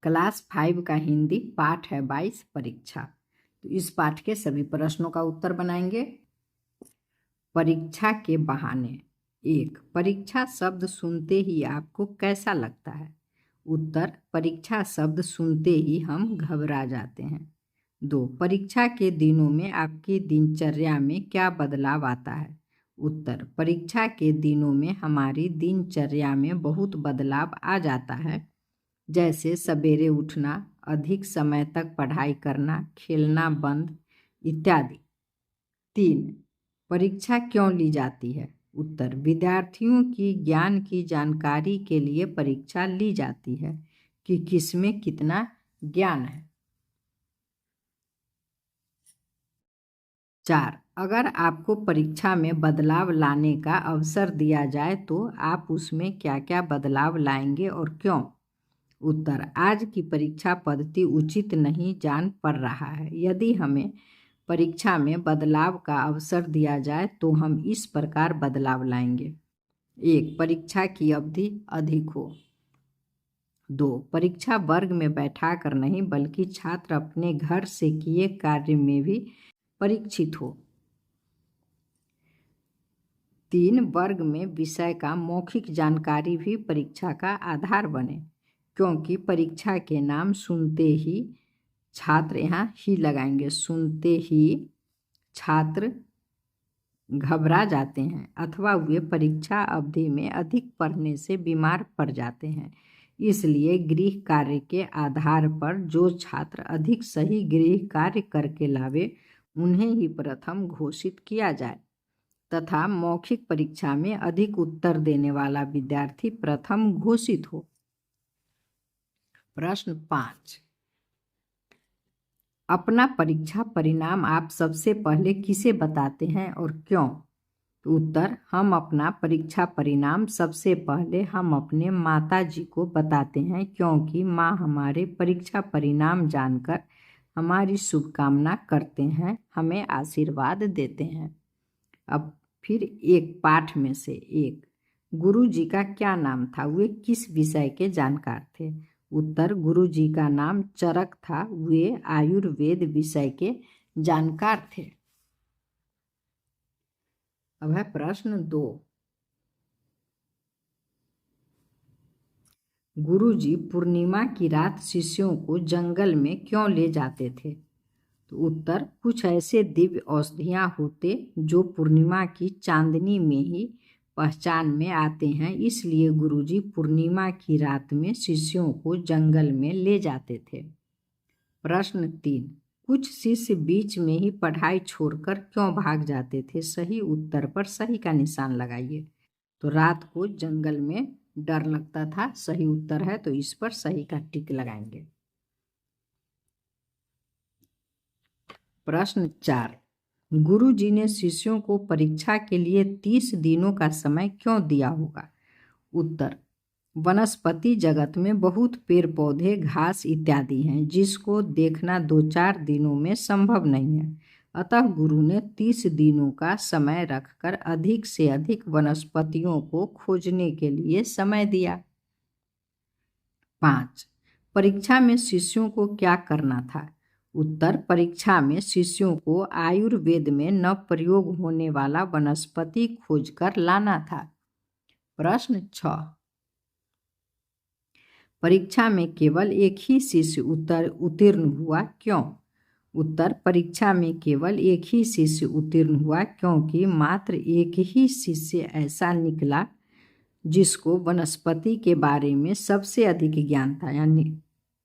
Class 5 का हिंदी पाठ है 22 परीक्षा। तो इस पाठ के सभी प्रश्नों का उत्तर बनाएंगे। परीक्षा के बहाने। 1. परीक्षा शब्द सुनते ही आपको कैसा लगता है? उत्तर, परीक्षा शब्द सुनते ही हम घबरा जाते हैं। 2. परीक्षा के दिनों में आपकी दिनचर्या में क्या बदलाव आता है? उत्तर, परीक्षा के दिनों में हमारी दिनचर्या में बहुत बदलाव आ जाता है, जैसे सवेरे उठना, अधिक समय तक पढ़ाई करना, खेलना बंद इत्यादि। 3. परीक्षा क्यों ली जाती है? उत्तर, विद्यार्थियों की ज्ञान की जानकारी के लिए परीक्षा ली जाती है कि किसमें कितना ज्ञान है। 4. अगर आपको परीक्षा में बदलाव लाने का अवसर दिया जाए तो आप उसमें क्या क्या बदलाव लाएंगे और क्यों? उत्तर, आज की परीक्षा पद्धति उचित नहीं जान पड़ रहा है। यदि हमें परीक्षा में बदलाव का अवसर दिया जाए तो हम इस प्रकार बदलाव लाएंगे। 1. परीक्षा की अवधि अधिक हो। 2. परीक्षा वर्ग में बैठाकर नहीं बल्कि छात्र अपने घर से किए कार्य में भी परीक्षित हो। 3. वर्ग में विषय का मौखिक जानकारी भी परीक्षा का आधार बने, क्योंकि परीक्षा के नाम सुनते ही छात्र, यहाँ ही लगाएंगे, सुनते ही छात्र घबरा जाते हैं अथवा वे परीक्षा अवधि में अधिक पढ़ने से बीमार पड़ जाते हैं। इसलिए गृह कार्य के आधार पर जो छात्र अधिक सही गृह कार्य करके लावे उन्हें ही प्रथम घोषित किया जाए तथा मौखिक परीक्षा में अधिक उत्तर देने वाला विद्यार्थी प्रथम घोषित हो। प्रश्न 5. अपना परीक्षा परिणाम आप सबसे पहले किसे बताते हैं और क्यों? उत्तर, हम अपना परीक्षा परिणाम सबसे पहले हम अपने माताजी को बताते हैं, क्योंकि माँ हमारे परीक्षा परिणाम जानकर हमारी शुभकामना करते हैं, हमें आशीर्वाद देते हैं। अब फिर एक पाठ में से एक, गुरु जी का क्या नाम था? वे किस विषय के जानकार थे? उत्तर, गुरु जी का नाम चरक था, वे आयुर्वेद विषय के जानकार थे। अब है प्रश्न 2. गुरुजी पूर्णिमा की रात शिष्यों को जंगल में क्यों ले जाते थे? तो उत्तर, कुछ ऐसे दिव्य औषधियाँ होते जो पूर्णिमा की चांदनी में ही पहचान में आते हैं, इसलिए गुरुजी पूर्णिमा की रात में शिष्यों को जंगल में ले जाते थे। प्रश्न 3. कुछ शिष्य बीच में ही पढ़ाई छोड़कर क्यों भाग जाते थे? सही उत्तर पर सही का निशान लगाइए। तो रात को जंगल में डर लगता था, सही उत्तर है, तो इस पर सही का टिक लगाएंगे। प्रश्न 4. गुरुजी ने शिष्यों को परीक्षा के लिए 30 दिनों का समय क्यों दिया होगा? उत्तर, वनस्पति जगत में बहुत पेड़ पौधे, घास इत्यादि हैं जिसको देखना 2-4 दिनों में संभव नहीं है, अतः गुरु ने 30 दिनों का समय रखकर अधिक से अधिक वनस्पतियों को खोजने के लिए समय दिया। 5. परीक्षा में शिष्यों को क्या करना था? उत्तर, परीक्षा में शिष्यों को आयुर्वेद में न प्रयोग होने वाला वनस्पति खोजकर लाना था। प्रश्न 6. परीक्षा में केवल एक ही शिष्य उत्तीर्ण हुआ, क्यों? उत्तर, परीक्षा में केवल एक ही शिष्य उत्तीर्ण हुआ क्योंकि मात्र एक ही शिष्य ऐसा निकला जिसको वनस्पति के बारे में सबसे अधिक ज्ञान था, यानी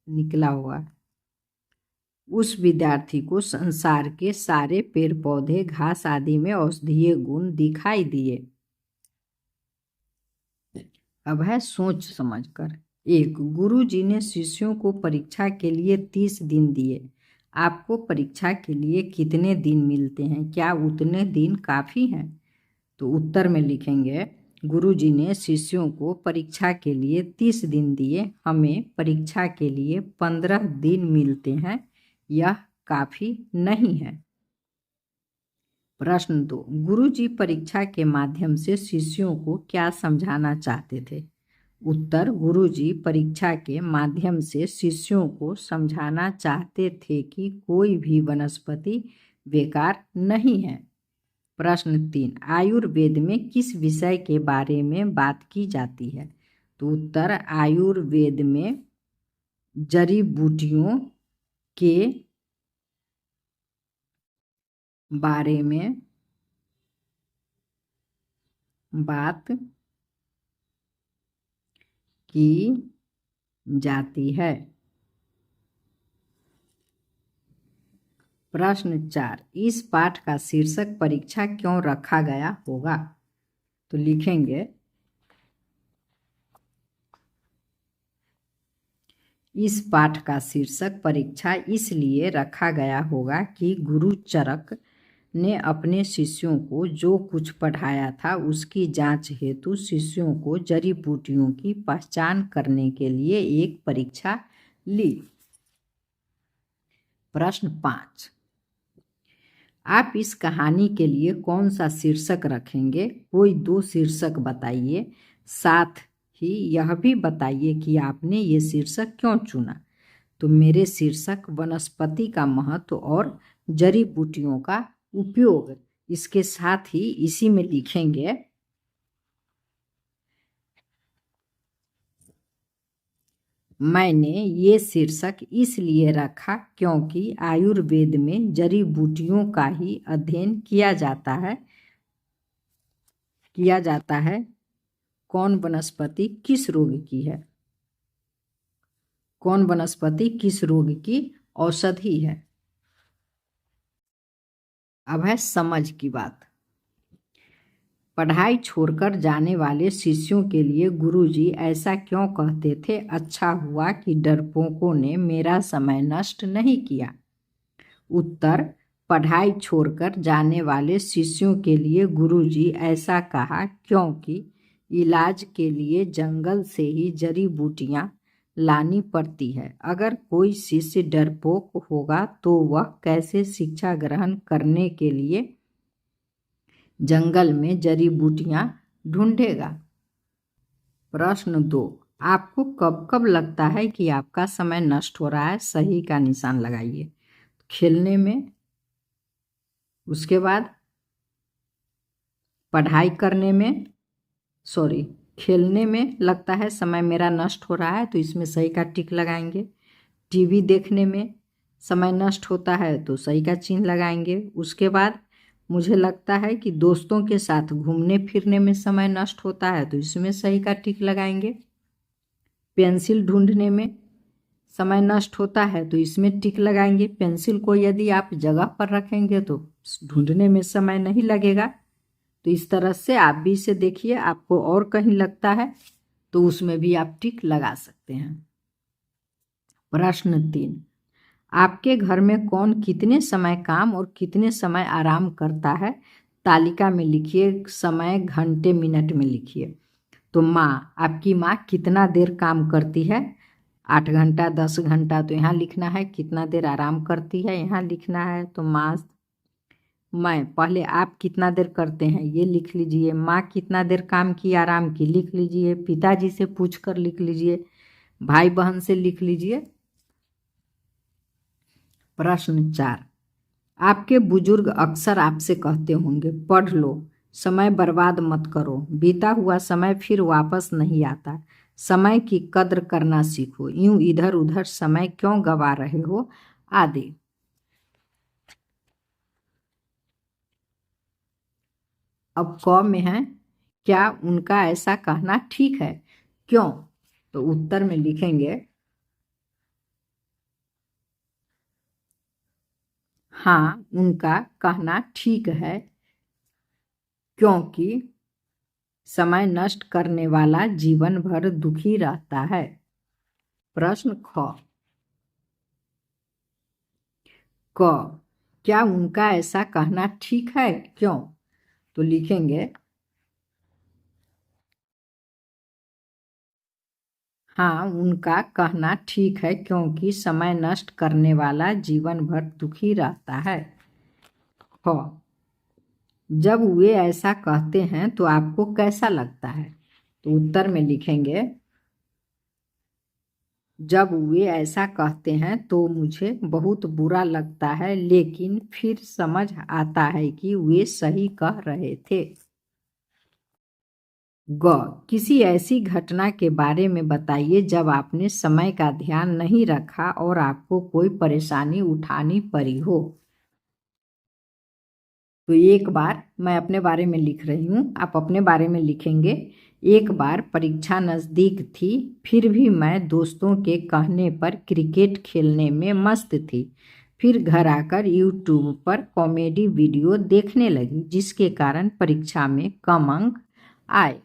निकला हुआ। उस विद्यार्थी को संसार के सारे पेड़ पौधे, घास आदि में औषधीय गुण दिखाई दिए। अब है सोच समझकर। 1. गुरु जी ने शिष्यों को परीक्षा के लिए 30 दिन दिए। आपको परीक्षा के लिए कितने दिन मिलते हैं? क्या उतने दिन काफ़ी हैं? तो उत्तर में लिखेंगे, गुरु जी ने शिष्यों को परीक्षा के लिए 30 दिन दिए, हमें परीक्षा के लिए 15 दिन मिलते हैं, यह काफ़ी नहीं है। प्रश्न 2. गुरु जी परीक्षा के माध्यम से शिष्यों को क्या समझाना चाहते थे? उत्तर, गुरुजी परीक्षा के माध्यम से शिष्यों को समझाना चाहते थे कि कोई भी वनस्पति बेकार नहीं है। प्रश्न 3, आयुर्वेद में किस विषय के बारे में बात की जाती है? तो उत्तर, आयुर्वेद में जड़ी बूटियों के बारे में बात की जाती है। प्रश्न 4, इस पाठ का शीर्षक परीक्षा क्यों रखा गया होगा? तो लिखेंगे, इस पाठ का शीर्षक परीक्षा इसलिए रखा गया होगा कि गुरु चरक ने अपने शिष्यों को जो कुछ पढ़ाया था उसकी जांच हेतु शिष्यों को जड़ी बूटियों की पहचान करने के लिए एक परीक्षा ली। प्रश्न 5, आप इस कहानी के लिए कौन सा शीर्षक रखेंगे? कोई 2 शीर्षक बताइए, साथ ही यह भी बताइए कि आपने ये शीर्षक क्यों चुना। तो मेरे शीर्षक वनस्पति का महत्व और जड़ी बूटियों का उपयोग, इसके साथ ही इसी में लिखेंगे, मैंने ये शीर्षक इसलिए रखा क्योंकि आयुर्वेद में जड़ी बूटियों का ही अध्ययन किया जाता है। कौन वनस्पति किस रोग की है? कौन वनस्पति किस रोग की औषधि है? अब है समझ की बात। पढ़ाई छोड़कर जाने वाले शिष्यों के लिए गुरुजी ऐसा क्यों कहते थे? अच्छा हुआ कि डरपोकों ने मेरा समय नष्ट नहीं किया। उत्तर, पढ़ाई छोड़कर जाने वाले शिष्यों के लिए गुरुजी ऐसा कहा क्योंकि इलाज के लिए जंगल से ही जड़ी बूटियां लानी पड़ती है। अगर कोई शिष्य डरपोक होगा तो वह कैसे शिक्षा ग्रहण करने के लिए जंगल में जड़ी बूटियां ढूंढेगा? प्रश्न 2, आपको कब कब लगता है कि आपका समय नष्ट हो रहा है? सही का निशान लगाइए। खेलने में, उसके बाद पढ़ाई करने में, खेलने में लगता है समय मेरा नष्ट हो रहा है, तो इसमें सही का टिक लगाएंगे। टीवी देखने में समय नष्ट होता है तो सही का चिन्ह लगाएंगे। उसके बाद मुझे लगता है कि दोस्तों के साथ घूमने फिरने में समय नष्ट होता है, तो इसमें सही का टिक लगाएंगे। पेंसिल ढूंढने में समय नष्ट होता है तो इसमें टिक लगाएंगे। पेंसिल को यदि आप जगह पर रखेंगे तो ढूंढने में समय नहीं लगेगा। तो इस तरह से आप भी इसे देखिए, आपको और कहीं लगता है तो उसमें भी आप टिक लगा सकते हैं। प्रश्न 3, आपके घर में कौन कितने समय काम और कितने समय आराम करता है? तालिका में लिखिए, समय घंटे मिनट में लिखिए। तो माँ, आपकी माँ कितना देर काम करती है? 8 घंटा, 10 घंटा। तो यहाँ लिखना है कितना देर आराम करती है, यहाँ लिखना है। तो माँ, मैं, पहले आप कितना देर करते हैं ये लिख लीजिए। माँ कितना देर काम की, आराम की, लिख लीजिए। पिताजी से पूछ कर लिख लीजिए। भाई बहन से लिख लीजिए। प्रश्न 4, आपके बुजुर्ग अक्सर आपसे कहते होंगे, पढ़ लो, समय बर्बाद मत करो, बीता हुआ समय फिर वापस नहीं आता, समय की कद्र करना सीखो, यूं इधर उधर समय क्यों गवा रहे हो, आदि। अब क में है, क्या उनका ऐसा कहना ठीक है? क्यों? तो उत्तर में लिखेंगे, हाँ, उनका कहना ठीक है क्योंकि समय नष्ट करने वाला जीवन भर दुखी रहता है। प्रश्न ख, क्या उनका ऐसा कहना ठीक है? क्यों? तो लिखेंगे, हाँ, उनका कहना ठीक है क्योंकि समय नष्ट करने वाला जीवन भर दुखी रहता है। ख, जब वे ऐसा कहते हैं तो आपको कैसा लगता है? तो उत्तर में लिखेंगे, जब वे ऐसा कहते हैं तो मुझे बहुत बुरा लगता है, लेकिन फिर समझ आता है कि वे सही कह रहे थे। ग, किसी ऐसी घटना के बारे में बताइए जब आपने समय का ध्यान नहीं रखा और आपको कोई परेशानी उठानी पड़ी हो। तो एक बार मैं अपने बारे में लिख रही हूँ, आप अपने बारे में लिखेंगे। एक बार परीक्षा नज़दीक थी, फिर भी मैं दोस्तों के कहने पर क्रिकेट खेलने में मस्त थी। फिर घर आकर यूट्यूब पर कॉमेडी वीडियो देखने लगी, जिसके कारण परीक्षा में कम अंक आए।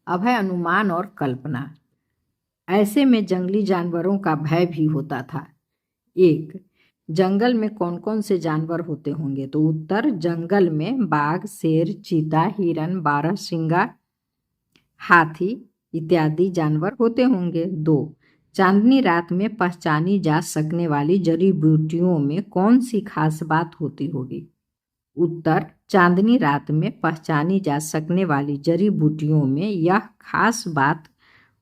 अब है अनुमान और कल्पना। ऐसे में जंगली जानवरों का भय भी होता था। एक, जंगल में कौन कौन से जानवर होते होंगे? तो उत्तर, जंगल में बाघ, शेर, चीता, हिरन, बारहसिंगा, हाथी इत्यादि जानवर होते होंगे। दो, चांदनी रात में पहचानी जा सकने वाली जड़ी बूटियों में कौन सी खास बात होती होगी? उत्तर, चांदनी रात में पहचानी जा सकने वाली जड़ी बूटियों में यह खास बात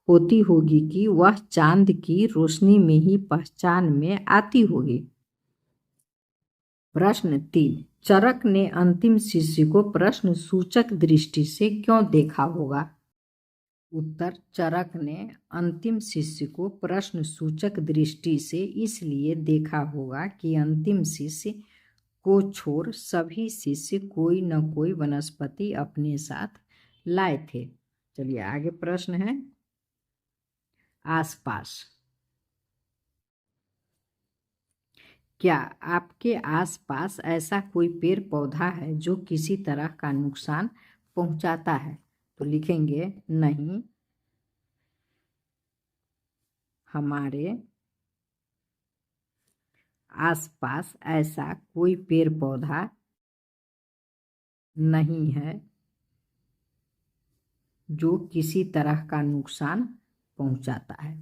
होती होगी कि वह चांद की रोशनी में ही पहचान में आती होगी। प्रश्न 3, चरक ने अंतिम शिष्य को प्रश्न सूचक दृष्टि से क्यों देखा होगा? उत्तर, चरक ने अंतिम शिष्य को प्रश्न सूचक दृष्टि से इसलिए देखा होगा कि अंतिम शिष्य को छोड़ सभी शिष्य कोई न कोई वनस्पति अपने साथ लाए थे। चलिए आगे प्रश्न है। आसपास, क्या आपके आसपास ऐसा कोई पेड़ पौधा है जो किसी तरह का नुकसान पहुंचाता है? तो लिखेंगे नहीं, हमारे आसपास ऐसा कोई पेड़ पौधा नहीं है जो किसी तरह का नुकसान पहुंचाता है।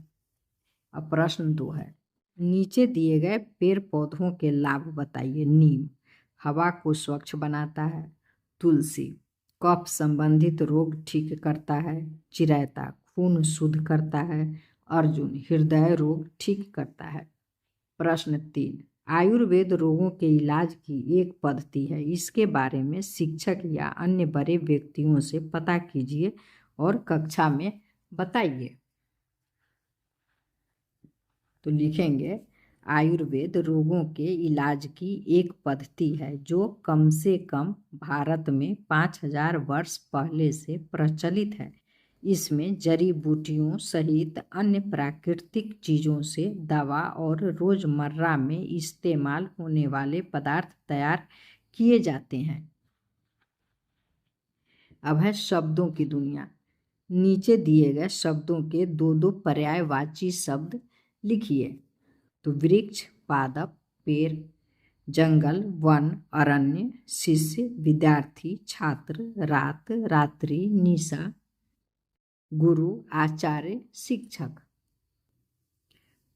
अब प्रश्न 2 है, नीचे दिए गए पेड़ पौधों के लाभ बताइए। नीम हवा को स्वच्छ बनाता है। तुलसी कफ संबंधित रोग ठीक करता है। चिरैता खून शुद्ध करता है। अर्जुन हृदय रोग ठीक करता है। प्रश्न 3, आयुर्वेद रोगों के इलाज की एक पद्धति है, इसके बारे में शिक्षक या अन्य बड़े व्यक्तियों से पता कीजिए और कक्षा में बताइए। तो लिखेंगे आयुर्वेद रोगों के इलाज की एक पद्धति है जो कम से कम भारत में 5000 वर्ष पहले से प्रचलित है। इसमें जड़ी बूटियों सहित अन्य प्राकृतिक चीज़ों से दवा और रोज़मर्रा में इस्तेमाल होने वाले पदार्थ तैयार किए जाते हैं। अब है शब्दों की दुनिया। नीचे दिए गए शब्दों के दो दो पर्यायवाची शब्द लिखिए। तो वृक्ष, पादप, पेड़, जंगल, वन, अरण्य, शिष्य, विद्यार्थी, छात्र, रात, रात्रि, निशा, गुरु, आचार्य, शिक्षक।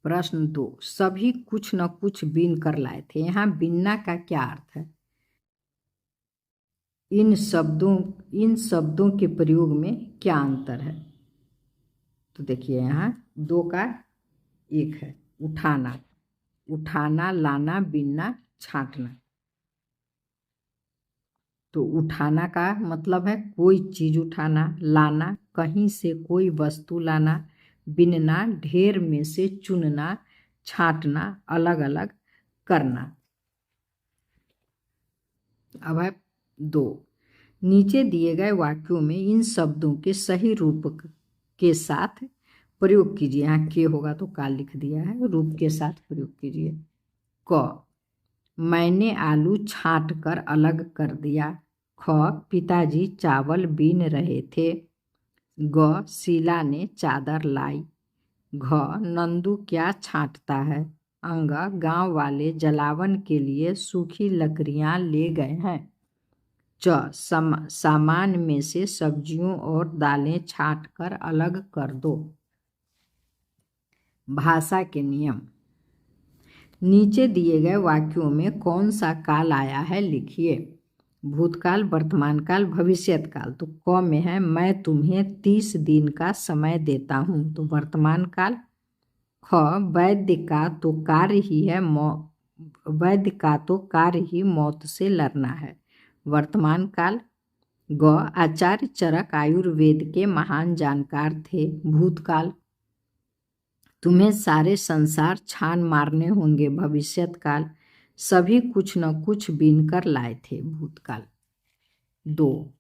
प्रश्न 2, सभी कुछ न कुछ बीन कर लाए थे। यहाँ बीनना का क्या अर्थ है? इन शब्दों के प्रयोग में क्या अंतर है? तो देखिए यहाँ 2 का 1 है। उठाना, उठाना, लाना, बीनना, छांटना। तो उठाना का मतलब है कोई चीज़ उठाना, लाना कहीं से कोई वस्तु लाना, बीनना ढेर में से चुनना, छांटना अलग अलग करना। अब है 2, नीचे दिए गए वाक्यों में इन शब्दों के सही रूप के साथ प्रयोग कीजिए। यहाँ के होगा तो का लिख दिया है, रूप के साथ प्रयोग कीजिए। क, मैंने आलू छांट कर अलग कर दिया। ख, पिताजी चावल बीन रहे थे। ग, शीला ने चादर लाई। घ, नंदू क्या छांटता है। अंग, गांव वाले जलावन के लिए सूखी लकड़ियां ले गए हैं। च, सामान में से सब्जियों और दालें छांट कर अलग कर दो। भाषा के नियम। नीचे दिए गए वाक्यों में कौन सा काल आया है लिखिए। भूतकाल, वर्तमान काल, भविष्यत काल। तो क में है मैं तुम्हें 30 दिन का समय देता हूँ, तो वर्तमान काल। ख वैद्य का तो कार्य ही है वैद्य का तो कार्य ही मौत से लड़ना है, वर्तमान काल। ग आचार्य चरक आयुर्वेद के महान जानकार थे, भूतकाल। तुम्हें सारे संसार छान मारने होंगे, भविष्यत काल। सभी कुछ न कुछ बीन कर लाए थे, भूतकाल। 2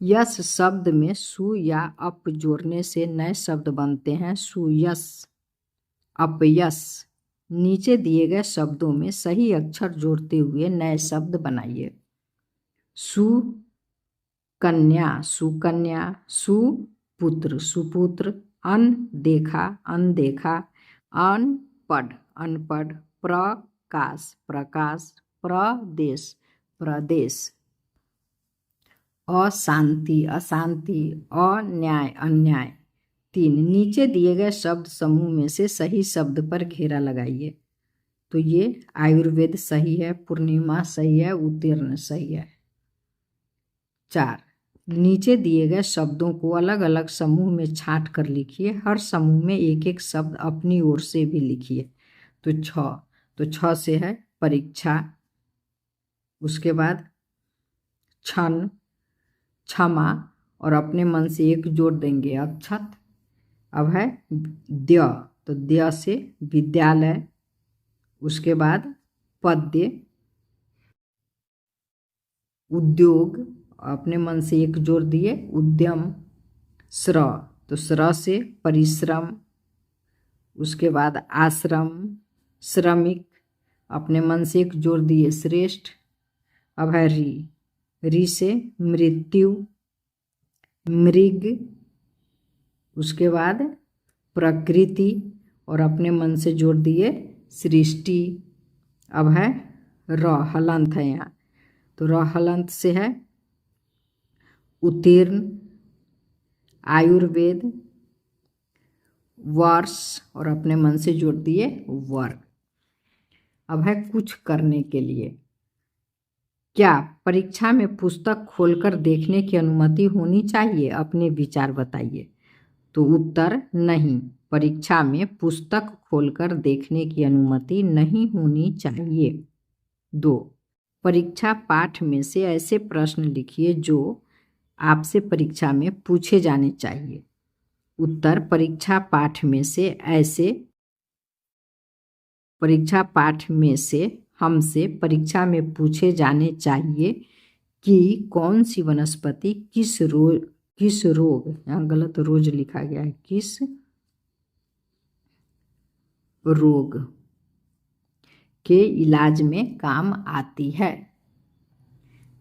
यश शब्द में सु या अप जोड़ने से नए शब्द बनते हैं, सुयश, अपयश। नीचे दिए गए शब्दों में सही अक्षर जोड़ते हुए नए शब्द बनाइए। सुकन्या, सुकन्या। सुपुत्र, सुपुत्र। अनदेखा, अनदेखा। अनपढ़, अनपढ़। प्रकाश, प्रकाश। प्रदेश, प्रदेश। अशांति, अशांति। अन्याय, अन्याय। 3 नीचे दिए गए शब्द समूह में से सही शब्द पर घेरा लगाइए। तो ये आयुर्वेद सही है, पूर्णिमा सही है, उत्तीर्ण सही है। 4 नीचे दिए गए शब्दों को अलग अलग समूह में छांट कर लिखिए। हर समूह में एक एक शब्द अपनी ओर से भी लिखिए। तो 6 से है परीक्षा, उसके बाद क्षण, क्षमा, और अपने मन से एक जोड़ देंगे, अक्षत। अब है द्य, तो द्य से विद्यालय, उसके बाद पद्य, उद्योग, अपने मन से एक जोड़ दिए, उद्यम। श्र, तो श्र से परिश्रम, उसके बाद आश्रम, श्रमिक, अपने मन से एक जोड़ दिए, श्रेष्ठ। अब है री, री से मृत्यु, मृग, उसके बाद प्रकृति, और अपने मन से जोड़ दिए सृष्टि। अब है र, हलंत है यहाँ, तो र हलंत से है उत्तीर्ण, आयुर्वेद, वर्ष, और अपने मन से जोड़ दिए वर्ग। अब है कुछ करने के लिए। क्या परीक्षा में पुस्तक खोलकर देखने की अनुमति होनी चाहिए? अपने विचार बताइए। तो उत्तर नहीं, परीक्षा में पुस्तक खोलकर देखने की अनुमति नहीं होनी चाहिए। 2 परीक्षा पाठ में से ऐसे प्रश्न लिखिए जो आपसे परीक्षा में पूछे जाने चाहिए। उत्तर परीक्षा पाठ में से हमसे परीक्षा में पूछे जाने चाहिए कि कौन सी वनस्पति किस रोग, यहाँ गलत रोज लिखा गया है, किस रोग के इलाज में काम आती है।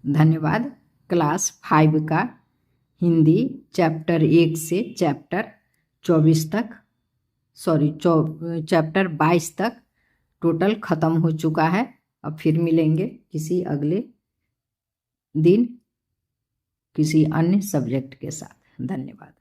धन्यवाद। क्लास 5 का हिंदी चैप्टर 1 से चैप्टर 22 तक टोटल ख़त्म हो चुका है। अब फिर मिलेंगे किसी अगले दिन किसी अन्य सब्जेक्ट के साथ। धन्यवाद।